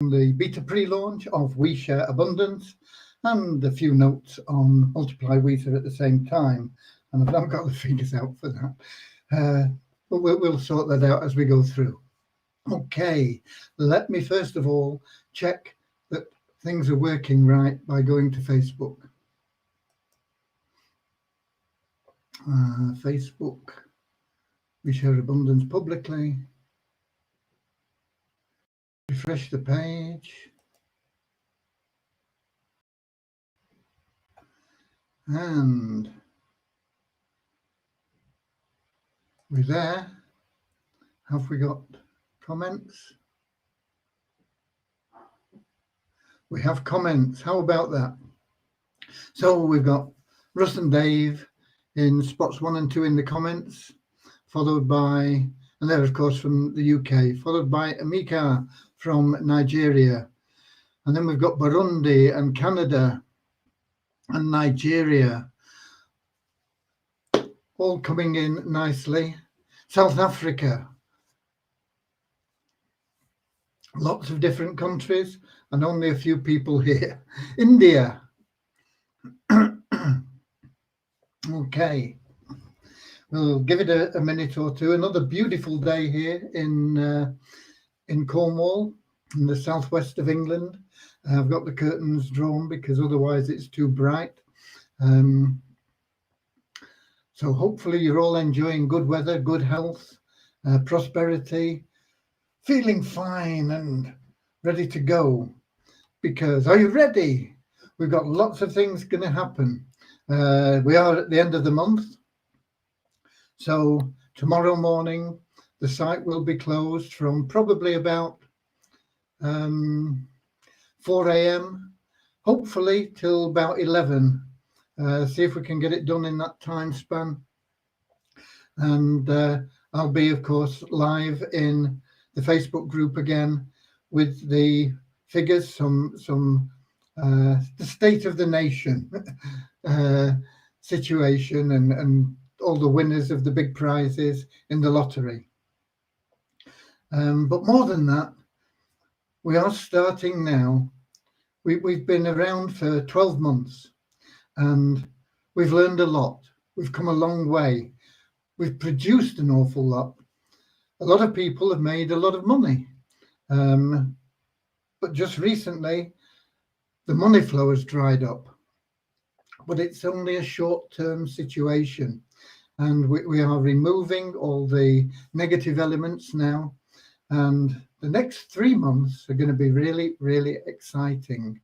the beta pre-launch of We Share Abundance and a few notes on Multiply Weether at the same time. And I've not got the figures out for that, but we'll sort that out as we go through. Okay, let me first of all check that things are working right by going to Facebook. Facebook, We Share Abundance publicly. Refresh the page. And we're there. Have we got comments? We have comments. How about that? So we've got Russ and Dave in spots 1 and 2 in the comments, followed by, and they're of course from the UK, followed by Amika from Nigeria. And then we've got Burundi and Canada and Nigeria, all coming in nicely. South Africa, lots of different countries and only a few people here. India. Okay, we'll give it a minute or two. Another beautiful day here in Cornwall, in the southwest of England. I've got the curtains drawn because otherwise it's too bright. So hopefully you're all enjoying good weather, good health, prosperity, feeling fine and ready to go. Because, are you ready? We've got lots of things going to happen. We are at the end of the month. So tomorrow morning, the site will be closed from probably about 4 a.m., hopefully till about 11. See if we can get it done in that time span. And I'll be, of course, live in the Facebook group again with the figures, the state of the nation situation and all the winners of the big prizes in the lottery. But more than that, we are starting now. We've been around for 12 months and we've learned a lot. We've come a long way. We've produced an awful lot. A lot of people have made a lot of money. But just recently, the money flow has dried up. But it's only a short-term situation. And we are removing all the negative elements now. And the next 3 months are going to be really, really exciting.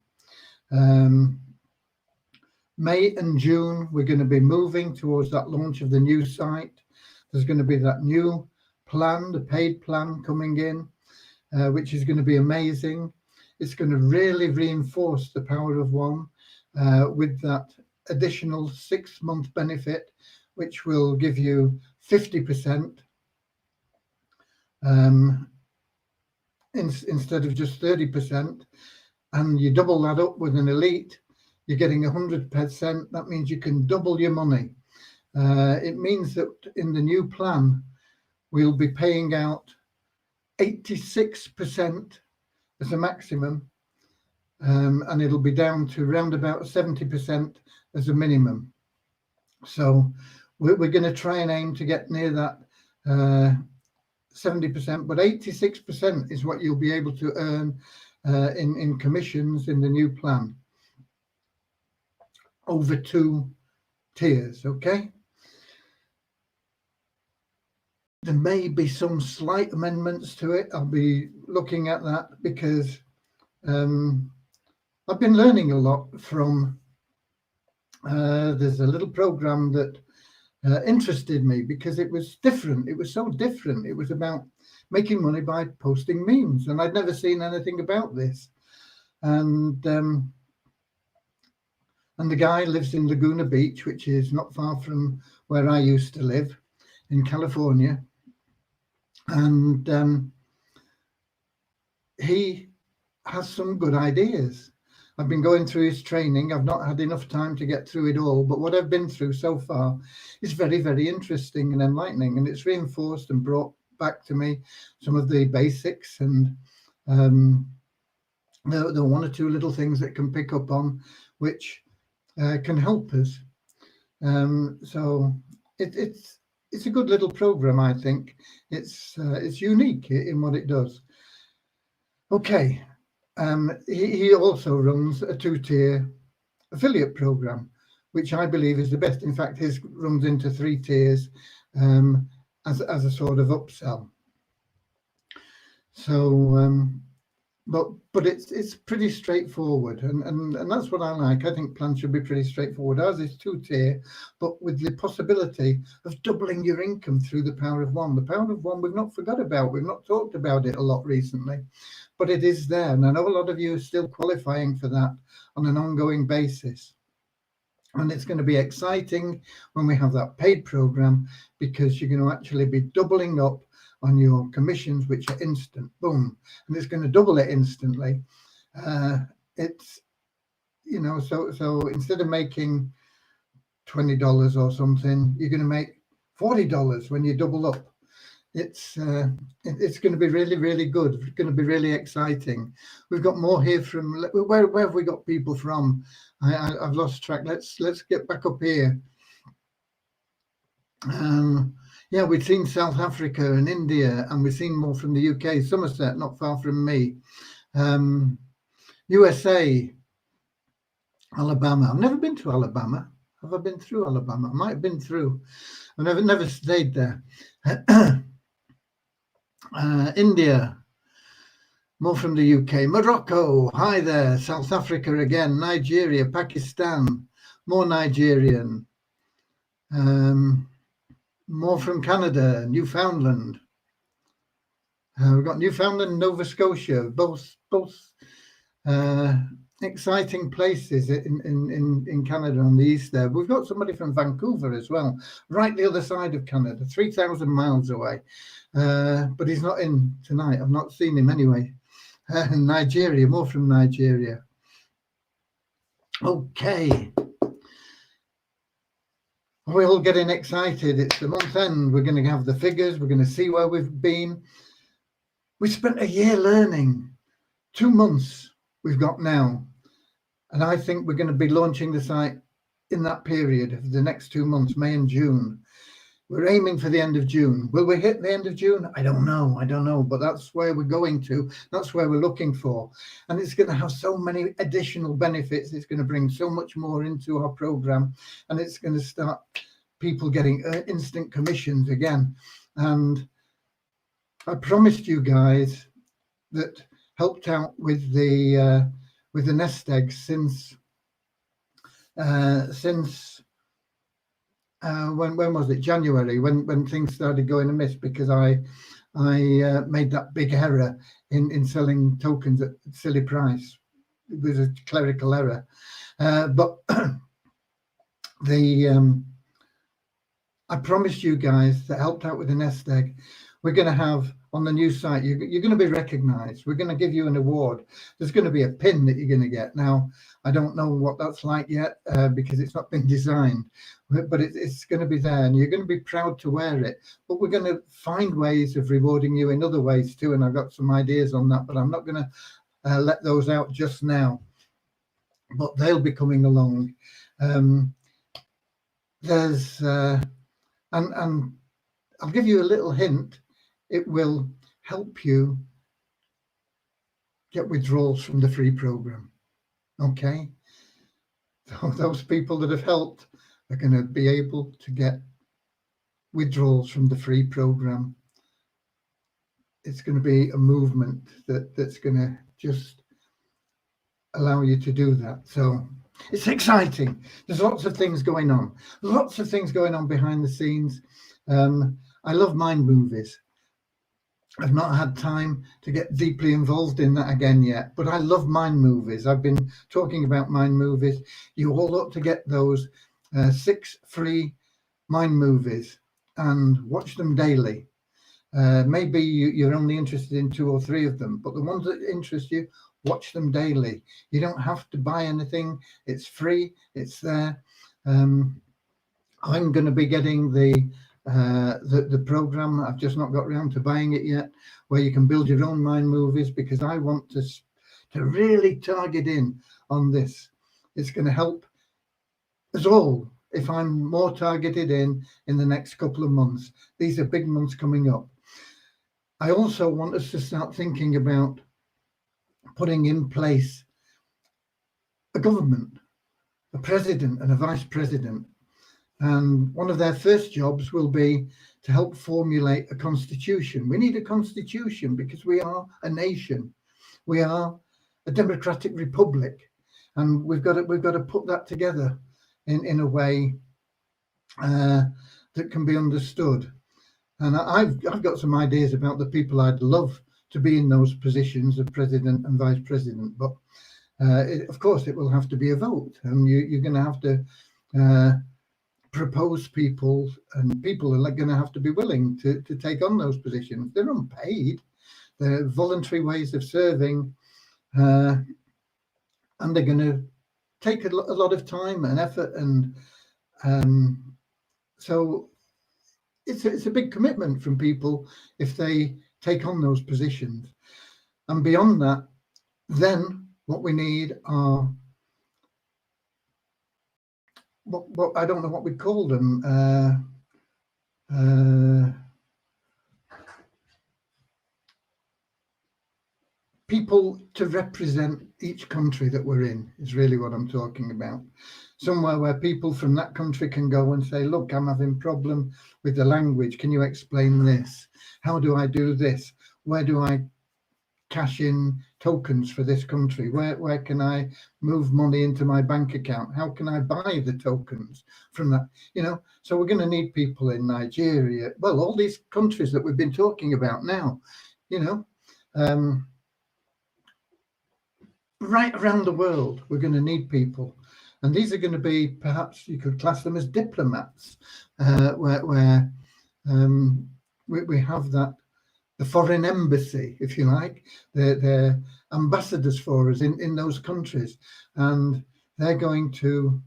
May and June, we're going to be moving towards that launch of the new site. There's going to be that new plan, the paid plan coming in, which is going to be amazing. It's going to really reinforce the power of one with that additional 6-month benefit, which will give you 50% instead of just 30%. And you double that up with an elite, you're getting 100%. That means you can double your money. It means that in the new plan, we'll be paying out 86% as a maximum, and it'll be down to around about 70% as a minimum. So we're going to try and aim to get near that 70%, but 86% is what you'll be able to earn in commissions in the new plan over 2 tiers. Okay. There may be some slight amendments to it. I'll be looking at that because I've been learning a lot from, there's a little program that interested me because it was different. It was so different. It was about making money by posting memes, and I'd never seen anything about this. And the guy lives in Laguna Beach, which is not far from where I used to live in California. And he has some good ideas. I've been going through his training. I've not had enough time to get through it all, but what I've been through so far is very, very interesting and enlightening. And it's reinforced and brought back to me some of the basics and there are one or two little things that can pick up on, which can help us. So it's a good little program, I think. It's unique in what it does. Okay, he also runs a 2-tier affiliate program, which I believe is the best. In fact, his runs into 3 tiers as a sort of upsell. So, but it's pretty straightforward, and that's what I like. I think plans should be pretty straightforward. Ours is 2-tier, but with the possibility of doubling your income through the power of one. The power of one we've not forgot about. We've not talked about it a lot recently, but it is there, and I know a lot of you are still qualifying for that on an ongoing basis. And it's going to be exciting when we have that paid program, because you're going to actually be doubling up on your commissions, which are instant, boom, and it's going to double it instantly. It's, you know, so instead of making $20 or something, you're going to make $40 when you double up. It's going to be really, really good. It's going to be really exciting. We've got more here from where have we got people from? I've lost track. Let's get back up here. Yeah, we've seen South Africa and India, and we've seen more from the UK, Somerset, not far from me. USA, Alabama. I've never been to Alabama. Have I been through Alabama? I might have been through. I've never stayed there. India, more from the UK. Morocco, hi there. South Africa again. Nigeria, Pakistan, more Nigerian. More from Canada, Newfoundland. We've got Newfoundland and Nova Scotia, both exciting places in Canada on the east there. We've got somebody from Vancouver as well, right the other side of Canada, 3,000 miles away. But he's not in tonight. I've not seen him anyway. Nigeria, more from Nigeria. Okay. We're all getting excited. It's the month end. We're going to have the figures. We're going to see where we've been. We spent a year learning. 2 months we've got now. And I think we're going to be launching the site in that period of the next 2 months, May and June. We're aiming for the end of June. Will we hit the end of June? I don't know, but that's where we're going to. That's where we're looking for. And it's going to have so many additional benefits. It's going to bring so much more into our program, and it's going to start people getting instant commissions again. And I promised you guys that helped out with the nest eggs since when was it? January, when things started going amiss, because I made that big error in selling tokens at a silly price. It was a clerical error, but I promised you guys that helped out with the nest egg. We're going to have on the new site, you're going to be recognized. We're going to give you an award. There's going to be a pin that you're going to get. Now, I don't know what that's like yet because it's not been designed, but it's going to be there, and you're going to be proud to wear it. But we're going to find ways of rewarding you in other ways too, and I've got some ideas on that, but I'm not going to let those out just now. But they'll be coming along. There's and I'll give you a little hint. It will help you get withdrawals from the free program. Okay, so those people that have helped are going to be able to get withdrawals from the free program. It's going to be a movement that's going to just allow you to do that. So it's exciting. There's lots of things going on. Lots of things going on behind the scenes. I love mind movies. I've not had time to get deeply involved in that again yet, but I love mind movies. I've been talking about mind movies. You all ought to get those 6 free mind movies and watch them daily. Maybe you're only interested in 2 or 3 of them, but the ones that interest you, watch them daily. You don't have to buy anything. It's free. It's there. I'm going to be getting the program. I've just not got around to buying it yet, where you can build your own mind movies, because I want to to really target in on this. It's going to help us all if I'm more targeted in the next couple of months. These are big months coming up. I also want us to start thinking about putting in place a government, a president and a vice president. And one of their first jobs will be to help formulate a constitution. We need a constitution because we are a nation. We are a democratic republic, and we've got to put that together in a way that can be understood. And I've got some ideas about the people I'd love to be in those positions of president and vice president. But of course, it will have to be a vote, and you're going to have to propose people, and people are going to have to be willing to take on those positions. They're unpaid. They're voluntary ways of serving, and they're going to take a lot of time and effort, and so it's a big commitment from people if they take on those positions. And beyond that, then what we need are what I don't know what we call them. People to represent each country that we're in is really what I'm talking about. Somewhere where people from that country can go and say, look, I'm having a problem with the language. Can you explain this? How do I do this? Where do I cash in tokens for this country? Where can I move money into my bank account? How can I buy the tokens from that? So we're going to need people in Nigeria. Well, all these countries that we've been talking about now, right around the world, we're going to need people. And these are going to be, perhaps you could class them as diplomats, where we have that, the foreign embassy, if you like. They're ambassadors for us in those countries, and they're going to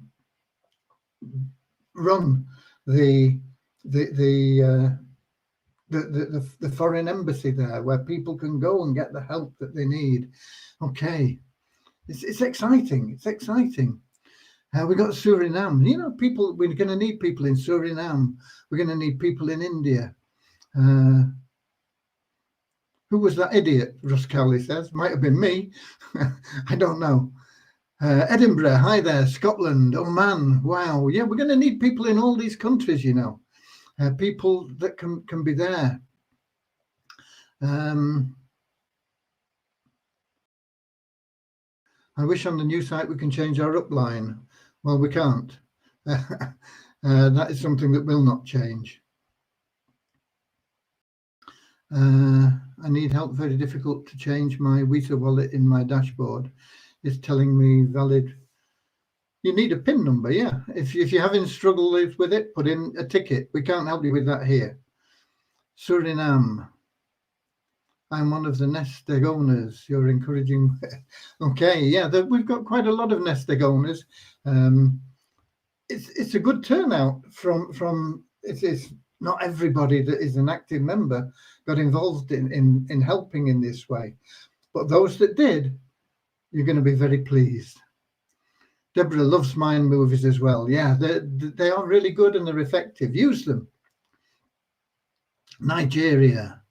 run the foreign embassy there, where people can go and get the help that they need. Okay, it's exciting. It's exciting. We got Suriname. People. We're going to need people in Suriname. We're going to need people in India. Who was that idiot? Russ Cowley says. Might have been me. I don't know. Edinburgh. Hi there. Scotland. Oman. Wow. Yeah, we're going to need people in all these countries. People that can be there. I wish on the new site we can change our upline. Well, we can't. That is something that will not change. I need help. Very difficult to change my Visa wallet in my dashboard. It's telling me valid. You need a PIN number, yeah. If you're having struggle with it, put in a ticket. We can't help you with that here. Suriname. I'm one of the nest egg owners. You're encouraging. Okay, yeah, we've got quite a lot of nest egg owners. It's a good turnout from it's not everybody that is an active member got involved in helping in this way, but those that did, you're going to be very pleased. Deborah loves mind movies as well. Yeah, they are really good and they're effective. Use them. Nigeria.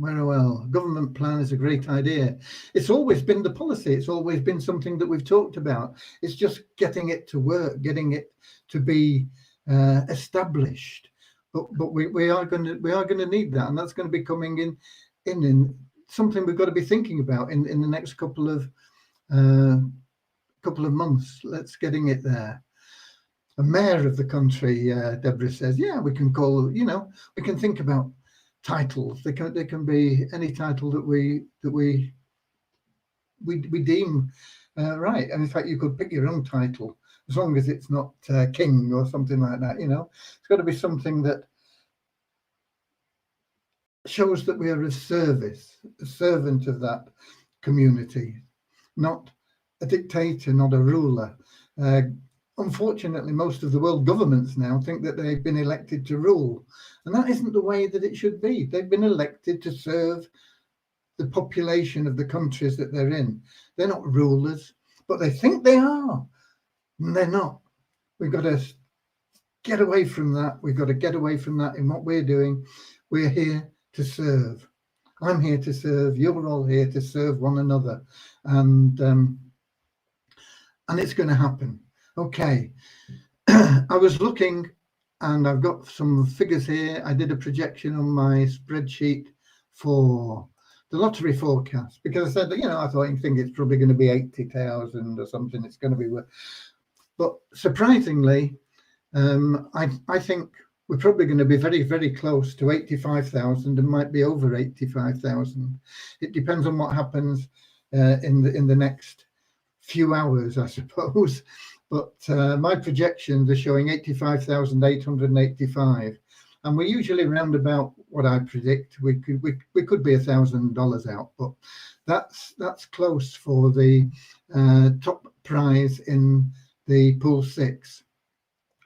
Well, government plan is a great idea. It's always been the policy. It's always been something that we've talked about. It's just getting it to work, getting it to be established. But we are going to need that, and that's going to be coming in something we've got to be thinking about in the next couple of months. Let's getting it there. A mayor of the country, Deborah says, yeah, we can call. We can think about titles. They can be any title that we deem right. And in fact, you could pick your own title as long as it's not king or something like that. It's got to be something that shows that we are of service, a servant of that community, not a dictator, not a ruler. Unfortunately, most of the world governments now think that they've been elected to rule, and that isn't the way that it should be. They've been elected to serve the population of the countries that they're in. They're not rulers, but they think they are, and they're not. We've got to get away from that. We've got to get away from that in what we're doing. We're here to serve. I'm here to serve. You're all here to serve one another, and it's going to happen. Okay. I was looking, and I've got some figures here. I did a projection on my spreadsheet for the lottery forecast, because I said that, I thought it's probably going to be 80,000 or something. It's going to be, but surprisingly, I think we're probably going to be very, very close to 85,000 and might be over 85,000. It depends on what happens in the next few hours, I suppose. But my projections are showing 85,885, and we're usually around about what I predict. We could be $1,000 out, but that's close for the top prize in the pool 6.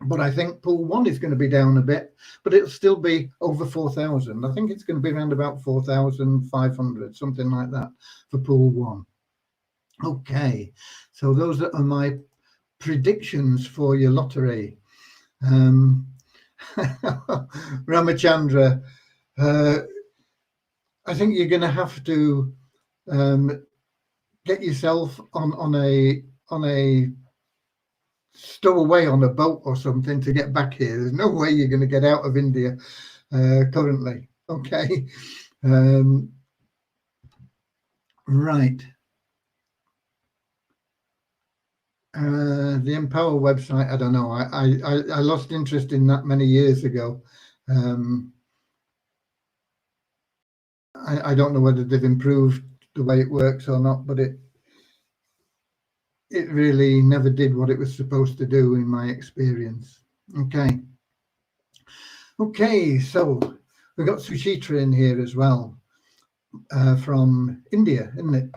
But I think pool 1 is going to be down a bit, but it'll still be over 4,000. I think it's going to be around about 4,500, something like that, for pool 1. Okay, so those are my predictions for your lottery. Ramachandra, I think you're going to have to get yourself on a stowaway on a boat or something to get back here. There's no way you're going to get out of India currently. Okay. Right. The Empower website, I don't know. I lost interest in that many years ago. I don't know whether they've improved the way it works or not, but it really never did what it was supposed to do in my experience. Okay, so we've got Suchitra in here as well, from India, isn't it?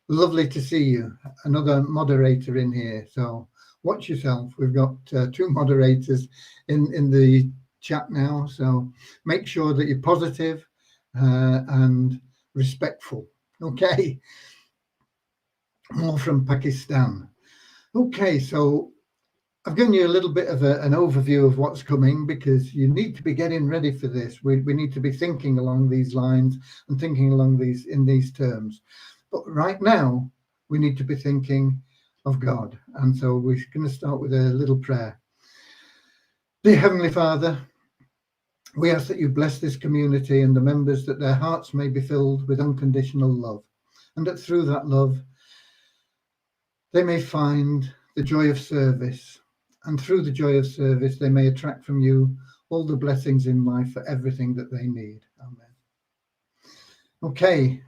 Lovely to see you. Another moderator in here, so watch yourself. We've got 2 moderators in the chat now, so make sure that you're positive and respectful. Okay. More from Pakistan. Okay, so I've given you a little bit of an overview of what's coming, because you need to be getting ready for this. We need to be thinking along these lines and thinking along in these terms. But right now, we need to be thinking of God. And so we're going to start with a little prayer. Dear Heavenly Father, we ask that you bless this community and the members, that their hearts may be filled with unconditional love, and that through that love, they may find the joy of service, and through the joy of service, they may attract from you all the blessings in life for everything that they need. Amen. Okay,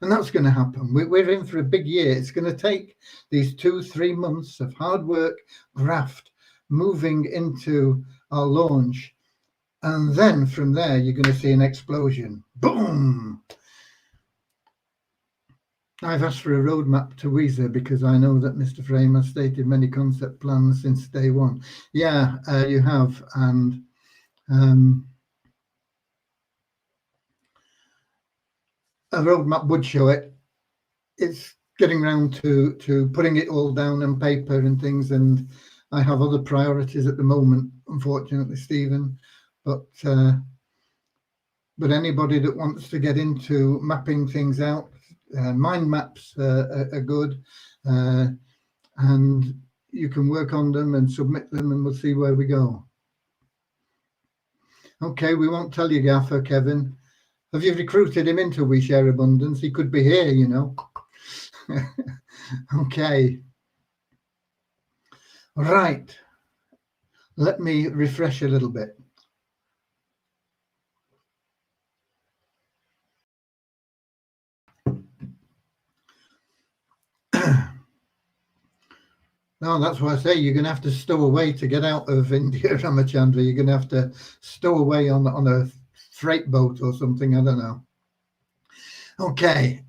and that's going to happen. We're in for a big year. It's going to take these 2-3 months of hard work, graft, moving into our launch. And then from there, you're going to see an explosion. Boom! I've asked for a roadmap to Weezer because I know that Mr. Frame has stated many concept plans since day one. Yeah, you have. And a roadmap would show it. It's getting round to putting it all down on paper and things. And I have other priorities at the moment, unfortunately, Stephen. But anybody that wants to get into mapping things out, mind maps are good, and you can work on them and submit them, and we'll see where we go. Okay, we won't tell you, Gaffer, Kevin. Have you recruited him into We Share Abundance? He could be here, you know. Okay. Right. Let me refresh a little bit. No, that's what I say. You're going to have to stow away to get out of India, Ramachandra. You're going to have to stow away on a freight boat or something. I don't know. Okay.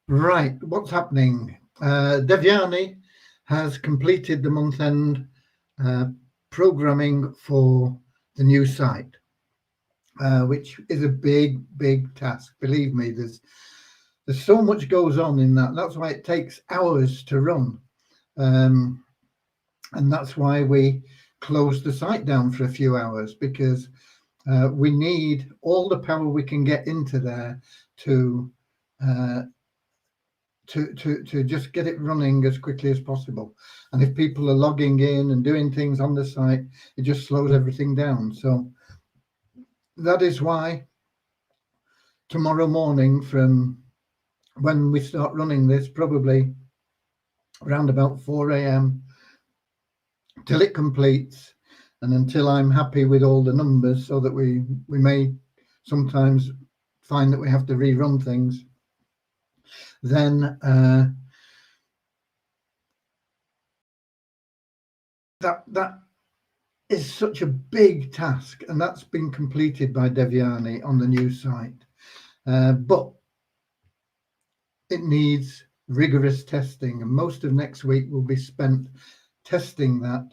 Right. What's happening? Devyani has completed the month-end programming for the new site. which is a big task. Believe me, there's so much goes on in that. That's why it takes hours to run. And that's why we closed the site down for a few hours, because we need all the power we can get into there to just get it running as quickly as possible. And if people are logging in and doing things on the site, it just slows everything down. So that is why tomorrow morning, from when we start running this, probably around about 4 a.m. till it completes, and until I'm happy with all the numbers, so that we may sometimes find that we have to rerun things, then that is such a big task, and that's been completed by Devyani on the new site. But it needs rigorous testing, and most of next week will be spent testing that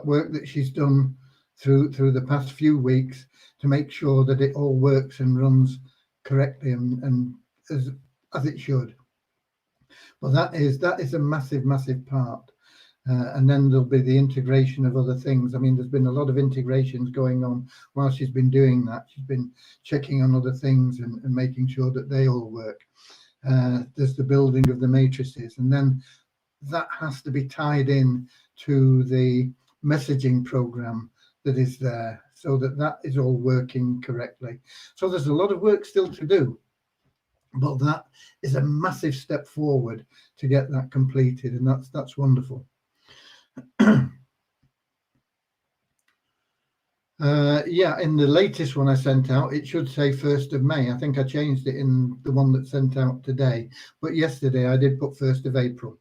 work that she's done through the past few weeks, to make sure that it all works and runs correctly and as it should. Well, that is a massive part. And then there'll be the integration of other things. I mean, there's been a lot of integrations going on while she's been doing that. She's been checking on other things and making sure that they all work. There's the building of the matrices, and then that has to be tied in to the messaging program that is there, so that is all working correctly. So there's a lot of work still to do, but that is a massive step forward to get that completed, and that's wonderful. Yeah, in the latest one I sent out, it should say 1st of May. I think I changed it in the one that sent out today, but yesterday I did put 1st of April.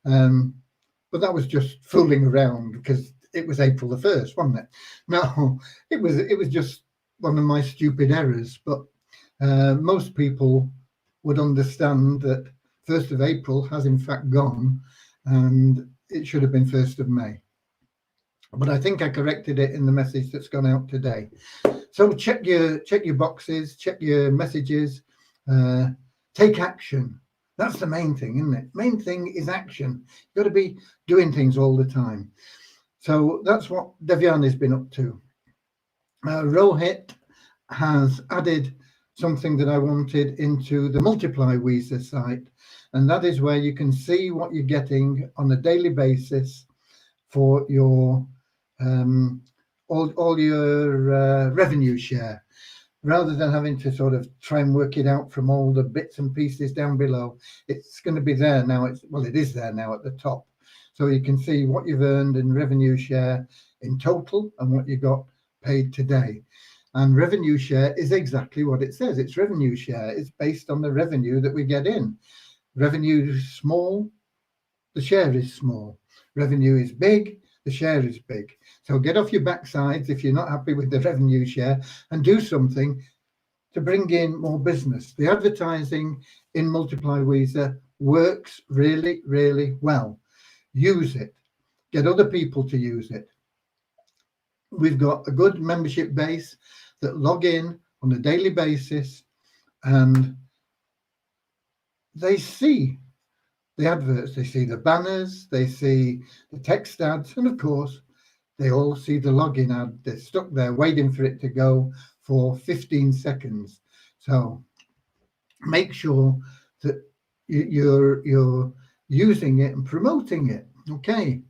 But that was just fooling around, because it was April the 1st, wasn't it? No, it was just one of my stupid errors. But most people would understand that 1st of April has in fact gone, and it should have been 1st of May. But I think I corrected it in the message that's gone out today. So check your boxes, check your messages, take action. That's the main thing, isn't it? Main thing is action. You've got to be doing things all the time. So that's what Devyani's been up to. Rohit has added something that I wanted into the Multiply Weezer site, and that is where you can see what you're getting on a daily basis for your all your revenue share, rather than having to sort of try and work it out from all the bits and pieces down below. It's going to be there now. It is there now at the top, so you can see what you've earned in revenue share in total and what you got paid today. And revenue share is exactly what it says. It's revenue share. It's based on the revenue that we get in. Revenue is small, the share is small. Revenue is big, the share is big. So get off your backsides if you're not happy with the revenue share, and do something to bring in more business. The advertising in Multiply Weezer works really, really well. Use it. Get other people to use it. We've got a good membership base that log in on a daily basis, and they see the adverts, they see the banners, they see the text ads, and of course they all see the login ad. They're stuck there waiting for it to go for 15 seconds. So make sure that you're using it and promoting it. Okay,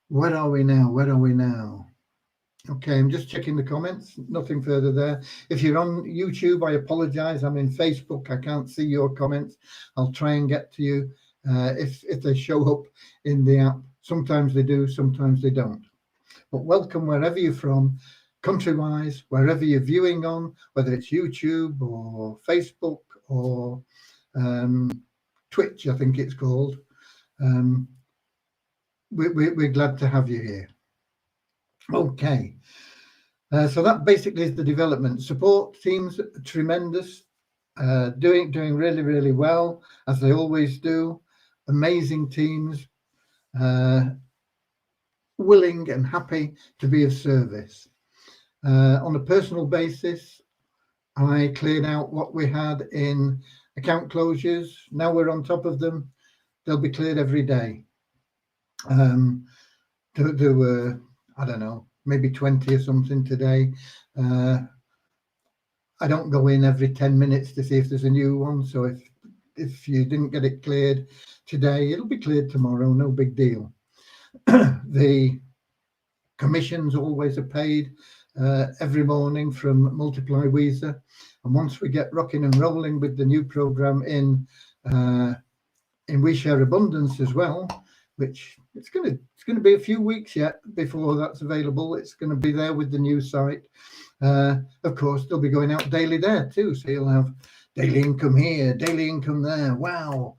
where are we now? Okay, I'm just checking the comments. Nothing further there. If you're on YouTube, I apologize. I'm in Facebook. I can't see your comments. I'll try and get to you if they show up in the app. Sometimes they do, sometimes they don't. But welcome wherever you're from, country-wise, wherever you're viewing on, whether it's YouTube or Facebook or Twitch, I think it's called. We're glad to have you here. Okay. So that basically is the development. Support teams, tremendous, doing really, really well, as they always do. Amazing teams, willing and happy to be of service. On a personal basis, I cleared out what we had in account closures. Now we're on top of them. They'll be cleared every day. There were, I don't know, maybe 20 or something today. I don't go in every 10 minutes to see if there's a new one. So if you didn't get it cleared today, it'll be cleared tomorrow. No big deal. The commissions always are paid every morning from Multiply Weezer. And once we get rocking and rolling with the new program in We Share Abundance as well, which it's going to be a few weeks yet before that's available. It's going to be there with the new site. Of course, they'll be going out daily there too. So you'll have daily income here, daily income there. Wow.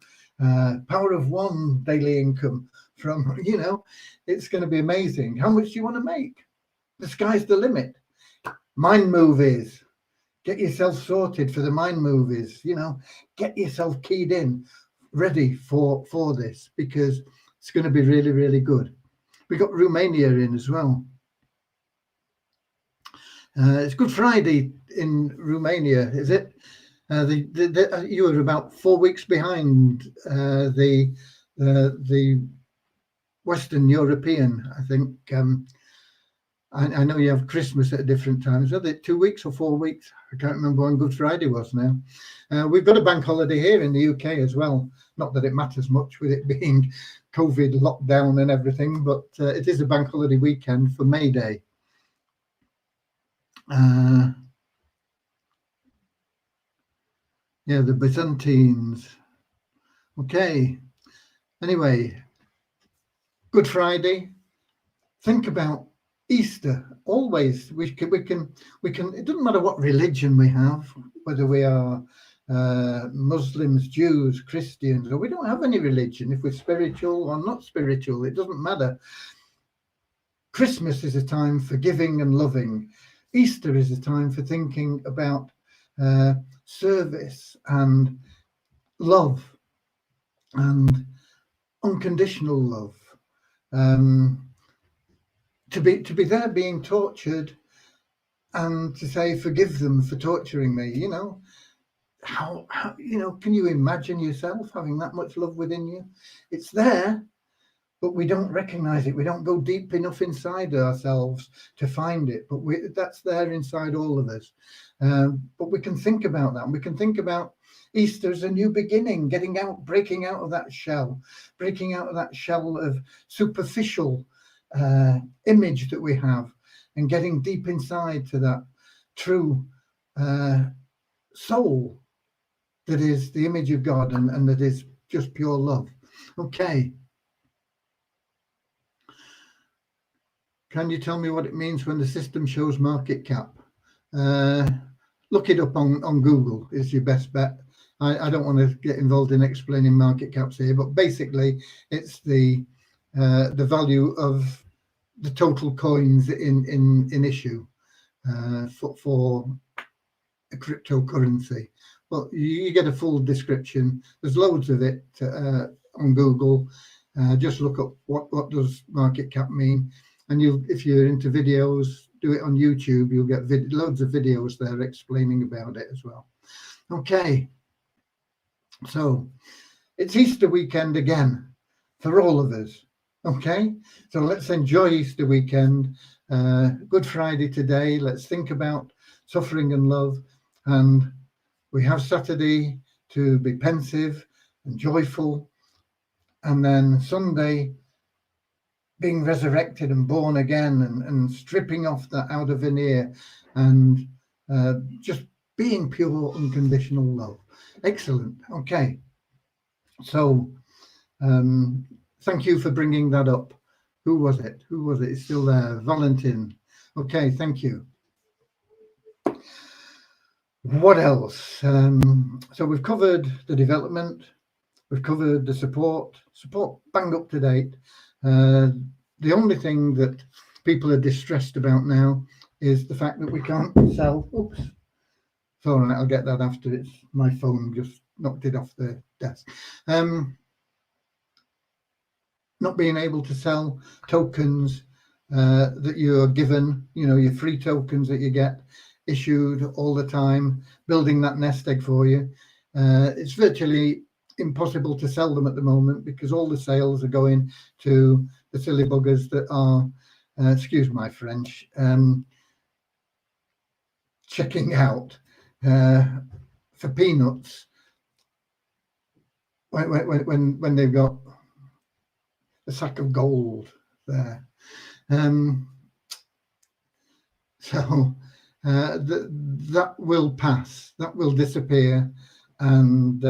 Power of one daily income from, it's going to be amazing. How much do you want to make? The sky's the limit. Mind movies. Get yourself sorted for the mind movies, get yourself keyed in, ready for this, because it's going to be really, really good. We got Romania in as well. It's Good Friday in Romania, is it? You were about 4 weeks behind the Western European, I think. I know you have Christmas at different times. Are they 2 weeks or 4 weeks? I can't remember when Good Friday was now. We've got a bank holiday here in the UK as well. Not that it matters much with it being COVID lockdown and everything, but it is a bank holiday weekend for May Day. Yeah, the Byzantines. Okay. Anyway, Good Friday. Think about Easter. Always we can. It doesn't matter what religion we have, whether we are Muslims, Jews, Christians, or we don't have any religion. If we're spiritual or not spiritual, it doesn't matter. Christmas is a time for giving and loving. Easter is a time for thinking about service and love and unconditional love. To be there being tortured and to say, forgive them for torturing me, how can you imagine yourself having that much love within you? It's there, but we don't recognize it. We don't go deep enough inside ourselves to find it, but that's there inside all of us. But we can think about that. We can think about Easter as a new beginning, breaking out of that shell of superficial image that we have, and getting deep inside to that true soul that is the image of God and that is just pure love. Okay. Can you tell me what it means when the system shows market cap? Look it up on Google is your best bet. I don't want to get involved in explaining market caps here, but basically it's the value of the total coins in issue for a cryptocurrency. Well, you get a full description. There's loads of it on Google. Just look up what does market cap mean, and if you're into videos, do it on YouTube. You'll get loads of videos there explaining about it as well. Okay, so it's Easter weekend again for all of us. Okay, so let's enjoy Easter weekend. Good Friday today. Let's think about suffering and love, and we have Saturday to be pensive and joyful, and then Sunday being resurrected and born again, and stripping off that outer veneer and just being pure unconditional love. Excellent. Okay, so thank you for bringing that up. Who was it? It's still there. Valentin. Okay, thank you. What else? So we've covered the development. We've covered the support bang up to date. The only thing that people are distressed about now is the fact that we can't sell. Oops. Sorry, I'll get that after. It's my phone just knocked it off the desk. Not being able to sell tokens that you're given, your free tokens that you get issued all the time, building that nest egg for you. It's virtually impossible to sell them at the moment because all the sales are going to the silly buggers that are, excuse my French, checking out for peanuts when they've got a sack of gold there. So that will pass, that will disappear, and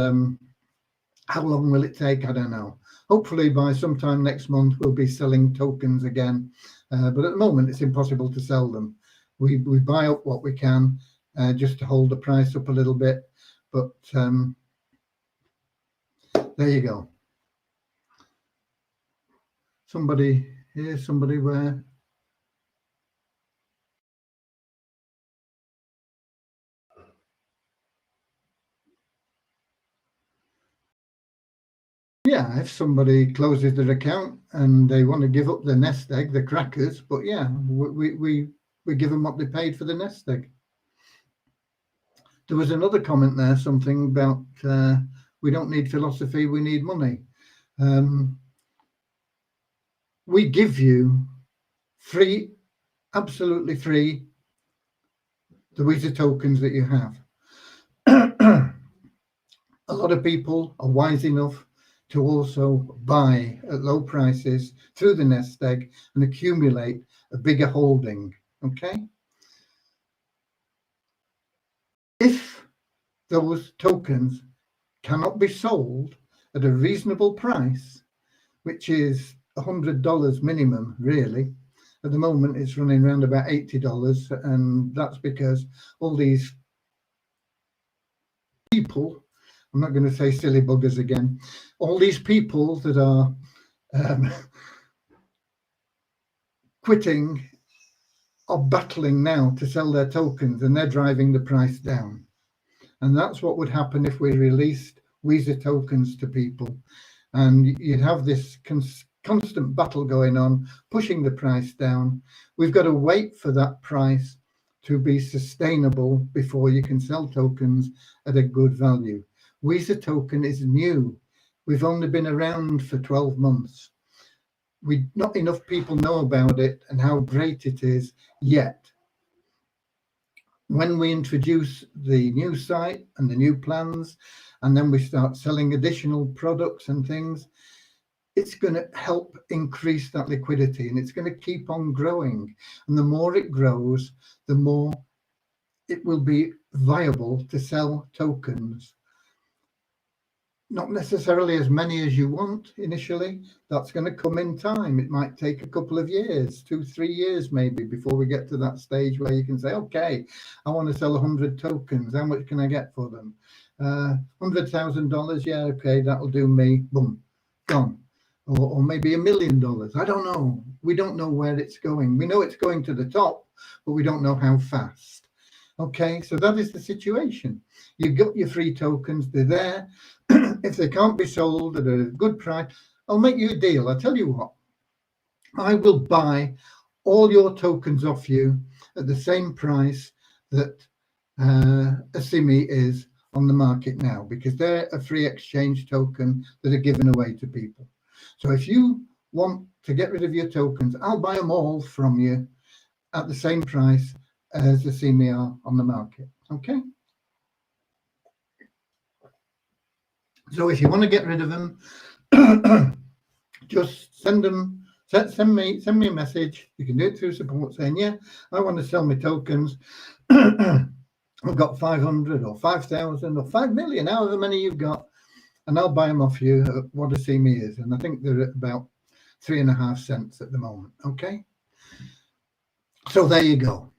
how long will it take? I don't know. Hopefully by sometime next month we'll be selling tokens again, but at the moment it's impossible to sell them. We buy up what we can just to hold the price up a little bit, but there you go. Somebody here, somebody where? Yeah, if somebody closes their account and they want to give up the nest egg, the crackers, but yeah, we give them what they paid for the nest egg. There was another comment there, something about we don't need philosophy, we need money. We give you free, absolutely free, the Weezer tokens that you have. A lot of people are wise enough to also buy at low prices through the nest egg and accumulate a bigger holding. Okay. If those tokens cannot be sold at a reasonable price, which is $100 minimum, really. At the moment, it's running around about $80, and that's because all these people, I'm not going to say silly buggers again, all these people that are quitting are battling now to sell their tokens, and they're driving the price down. And that's what would happen if we released Weezer tokens to people. And you'd have this constant battle going on, pushing the price down. We've got to wait for that price to be sustainable before you can sell tokens at a good value. Weezer token is new. We've only been around for 12 months. Not enough people know about it and how great it is yet. When we introduce the new site and the new plans, and then we start selling additional products and things, it's going to help increase that liquidity, and it's going to keep on growing. And the more it grows, the more it will be viable to sell tokens. Not necessarily as many as you want initially. That's going to come in time. It might take a couple of years, 2-3 years maybe, before we get to that stage where you can say, okay, I want to sell 100 tokens. How much can I get for them? $100,000. Yeah, okay, that'll do me. Boom, gone. Or maybe $1 million. I don't know. We don't know where it's going. We know it's going to the top, but we don't know how fast. Okay, so that is the situation. You've got your free tokens. They're there. If they can't be sold at a good price, I'll make you a deal. I'll tell you what. I will buy all your tokens off you at the same price that Asimi is on the market now, because they're a free exchange token that are given away to people. So if you want to get rid of your tokens, I'll buy them all from you at the same price as Asimi are on the market. Okay. So if you want to get rid of them, just send me a message. You can do it through support saying, yeah, I want to sell my tokens. I've got 500 or 5,000 or 5 million, however many you've got, and I'll buy them off you at what Asimi is. And I think they're at about 3.5 cents at the moment. Okay. So there you go.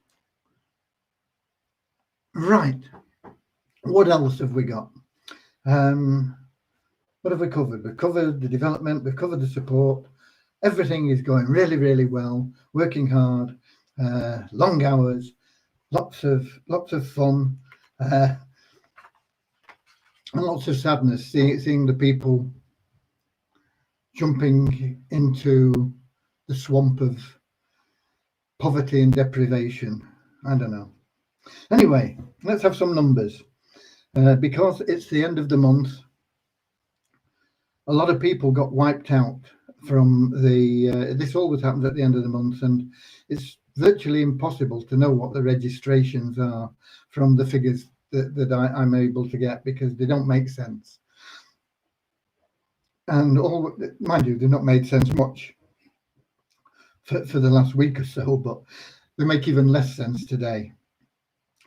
Right. What else have we got? What have we covered? We've covered the development, we've covered the support. Everything is going really, really well, working hard, long hours, lots of fun, and lots of sadness, seeing the people jumping into the swamp of poverty and deprivation. I don't know. Anyway, let's have some numbers. Because it's the end of the month, a lot of people got wiped out from the, this always happens at the end of the month, and it's virtually impossible to know what the registrations are from the figures that I'm able to get, because they don't make sense. And all, mind you, they've not made sense much for the last week or so, but they make even less sense today,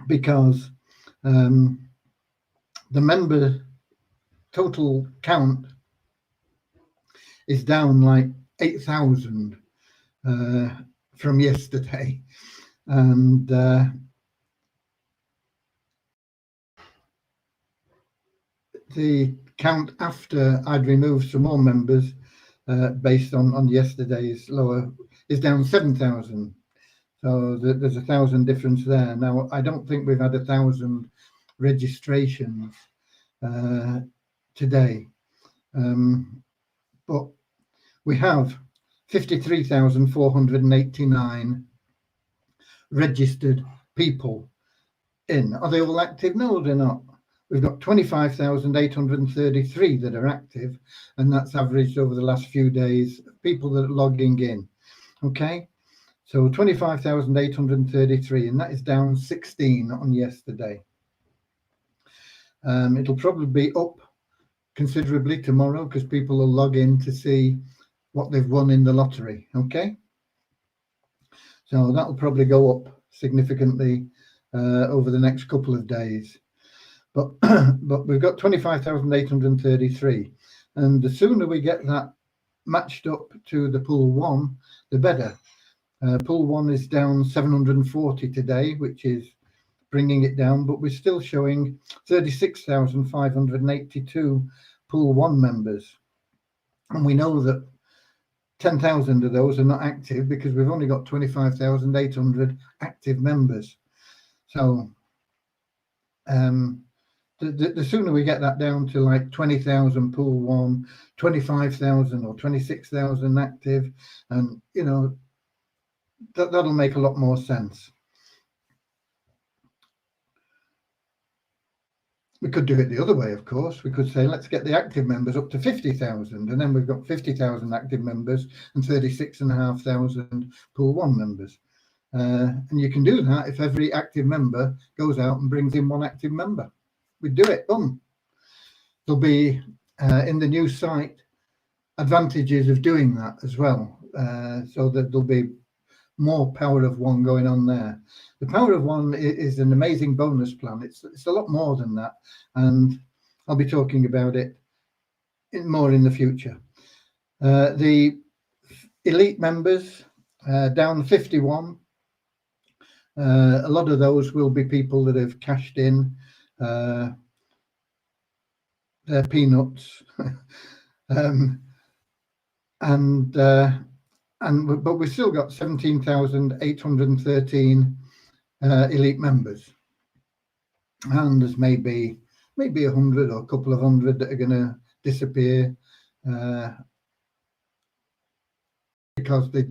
because the member total count is down like 8,000 from yesterday, and the count after I'd removed some more members based on yesterday's lower is down 7,000. So there's 1,000 difference there. Now, I don't think we've had 1,000 registrations today, but we have 53,489 registered people in. Are they all active? No, they're not. We've got 25,833 that are active, and that's averaged over the last few days, people that are logging in. Okay, so 25,833, and that is down 16 on yesterday. It'll probably be up considerably tomorrow, because people will log in to see what they've won in the lottery. Okay, so that'll probably go up significantly over the next couple of days. But we've got 25,833, and the sooner we get that matched up to the pool one, the better. Pool one is down 740 today, which is bringing it down, but we're still showing 36,582 pool one members, and we know that 10,000 of those are not active, because we've only got 25,800 active members. So the sooner we get that down to like 20,000 pool one, 25,000 or 26,000 active, and you know, that'll make a lot more sense. We could do it the other way, of course. We could say, let's get the active members up to 50,000, and then we've got 50,000 active members and 36,500 pool one members. And you can do that if every active member goes out and brings in one active member. We do it, boom. There'll be in the new site advantages of doing that as well, so that there'll be more power of one going on there. The power of one is an amazing bonus plan. It's a lot more than that, and I'll be talking about it more in the future. The elite members down 51. A lot of those will be people that have cashed in their peanuts, but we've still got 17,813 elite members, and there's maybe 100 or a couple of hundred that are going to disappear because they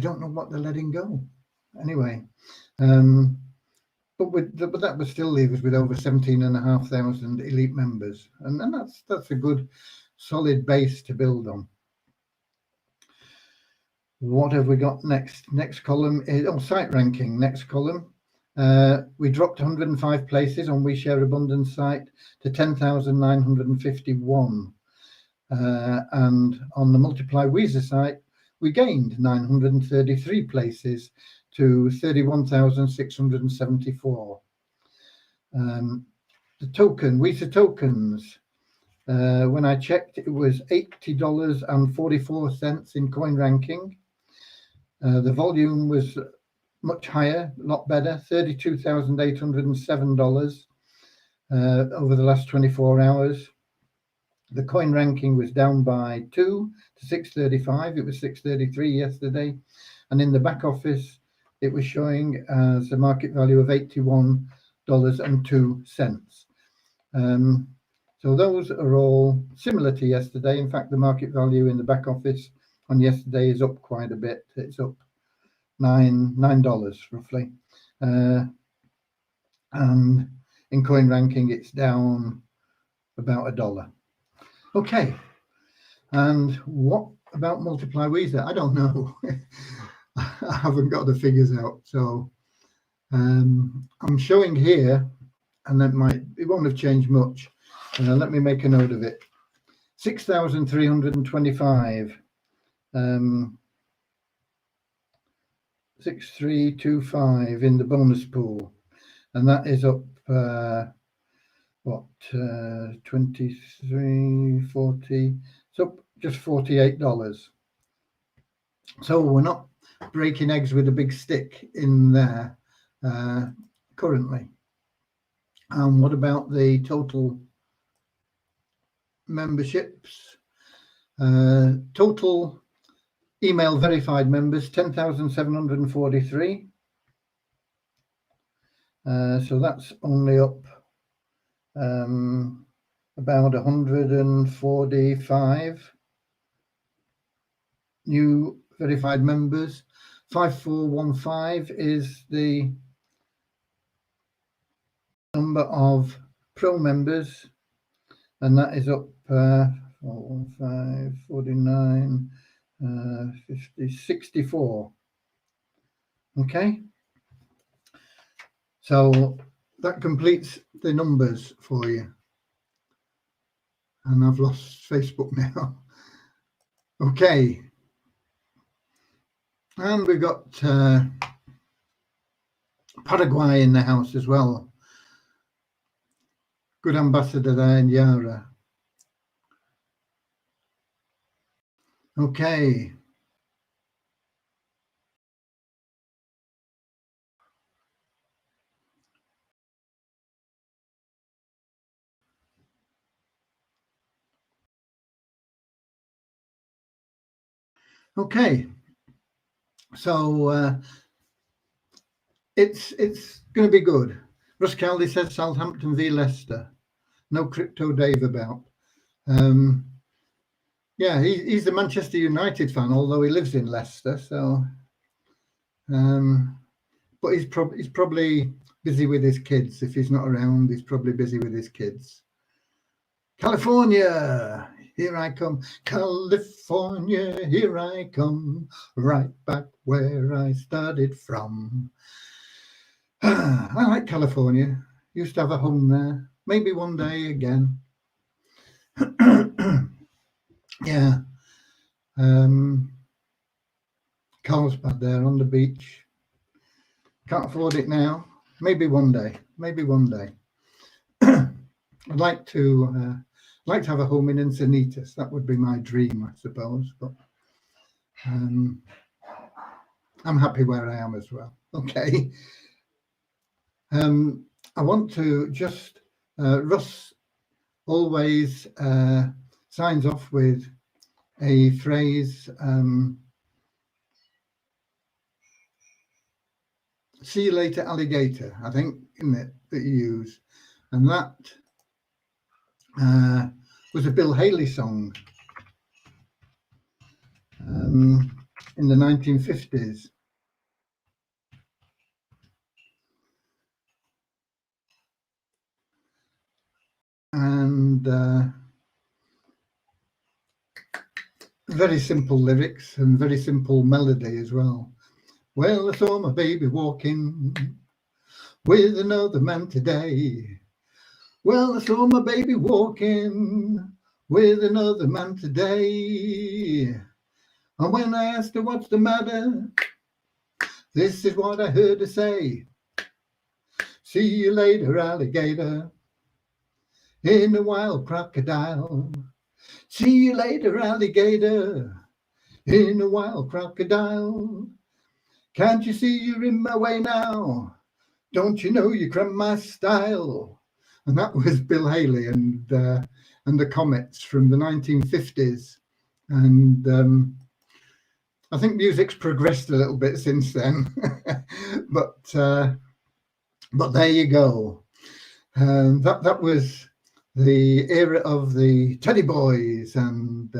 don't know what they're letting go. Anyway, but that would still leave us with over 17,500 elite members, and that's a good solid base to build on. What have we got next? Next column is site ranking. Next column, we dropped 105 places on We Share Abundance site to 10,951, and on the Multiply Weezer site we gained 933 places to 31,674. The token, Weezer tokens, when I checked, it was $80.44 in coin ranking. The volume was much higher, a lot better, $32,807 over the last 24 hours. The coin ranking was down by 2 to 635. It was 633 yesterday. And in the back office, it was showing as a market value of $81.02. So those are all similar to yesterday. In fact, the market value in the back office on yesterday is up quite a bit. It's up $9 roughly. And in Coin Ranking, it's down about $1. Okay. And what about Multiply Weezer? I don't know. I haven't got the figures out. So I'm showing here, and it won't have changed much. Let me make a note of it. 6,325. 6325 in the bonus pool, and that is up 23.40. It's up just $48. So we're not breaking eggs with a big stick in there currently. And what about the total memberships? Total email verified members, 10,743. So that's only up about 145 new verified members. 5415 is the number of pro members, and that is up 415, 49, 50, 64. Okay, so that completes the numbers for you. And I've lost Facebook now. Okay, and we've got Paraguay in the house as well. Good ambassador there in Yara. Okay. Okay. So it's going to be good. Russ Caldy says Southampton v Leicester. No Crypto Dave about. Yeah, he's a Manchester United fan, although he lives in Leicester. So, but he's probably busy with his kids. If he's not around, he's probably busy with his kids. California, here I come. California, here I come. Right back where I started from. I like California. Used to have a home there. Maybe one day again. Yeah. Carlsbad there on the beach. Can't afford it now. Maybe one day. Maybe one day. I'd like to have a home in Encinitas. That would be my dream, I suppose. But I'm happy where I am as well. Okay. I want to just Russ always signs off with a phrase. See you later, alligator, I think, isn't it, that you use? And that was a Bill Haley song in the 1950s. And very simple lyrics and very simple melody as well. Well, I saw my baby walking with another man today. Well, I saw my baby walking with another man today. And when I asked her what's the matter, this is what I heard her say. See you later, alligator, in a wild crocodile. See you later, alligator, in a wild crocodile. Can't you see you're in my way now? Don't you know you cramp my style? And that was Bill Haley and the Comets from the 1950s. And I think music's progressed a little bit since then. but there you go. That was the era of the Teddy Boys and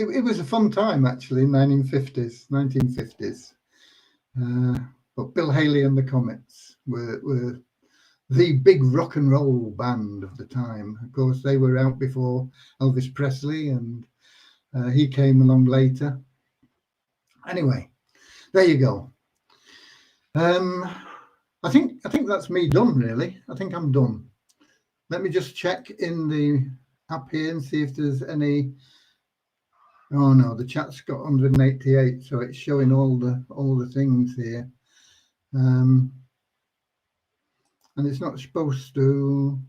it was a fun time, actually, 1950s. But Bill Haley and the Comets were the big rock and roll band of the time. Of course, they were out before Elvis Presley, and he came along later. Anyway, there you go. I think that's me done, really. I think I'm done. Let me just check in the app here and see if there's any. Oh no, the chat's got 188, so it's showing all the things here. And it's not supposed to,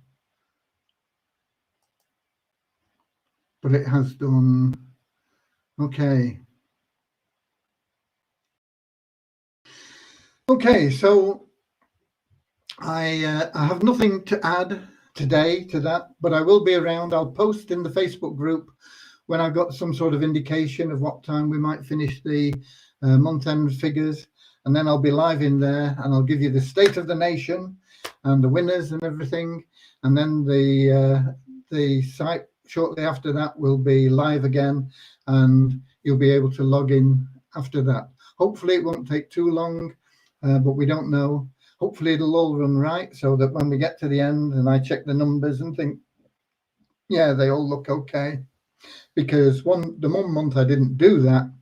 but it has done. Okay. Okay, so I have nothing to add today to that, but I will be around. I'll post in the Facebook group when I've got some sort of indication of what time we might finish the month-end figures, and then I'll be live in there, and I'll give you the state of the nation and the winners and everything, and then the site shortly after that will be live again, and you'll be able to log in after that. Hopefully it won't take too long, but we don't know. Hopefully it'll all run right, so that when we get to the end and I check the numbers and think, yeah, they all look okay. Because the 1 month I didn't do that,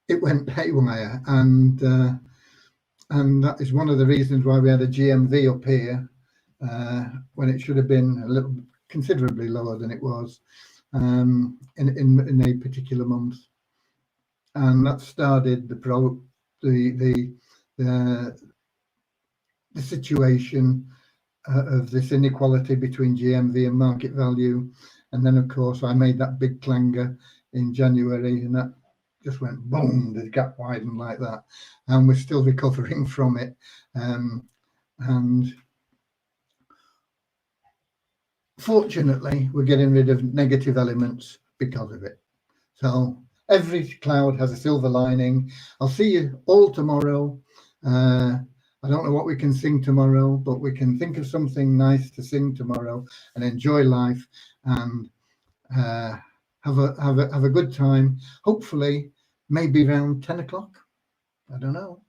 it went haywire, and that is one of the reasons why we had a GMV up here when it should have been a little considerably lower than it was in a particular month, and that started the situation of this inequality between GMV and market value. And then, of course, I made that big clanger in January, and that just went boom, the gap widened like that. And we're still recovering from it. And fortunately, we're getting rid of negative elements because of it. So every cloud has a silver lining. I'll see you all tomorrow. I don't know what we can sing tomorrow, but we can think of something nice to sing tomorrow and enjoy life and have a good time. Hopefully, maybe around 10 o'clock. I don't know.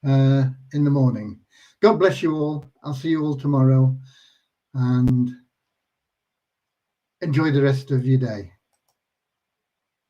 In the morning. God bless you all. I'll see you all tomorrow, and enjoy the rest of your day.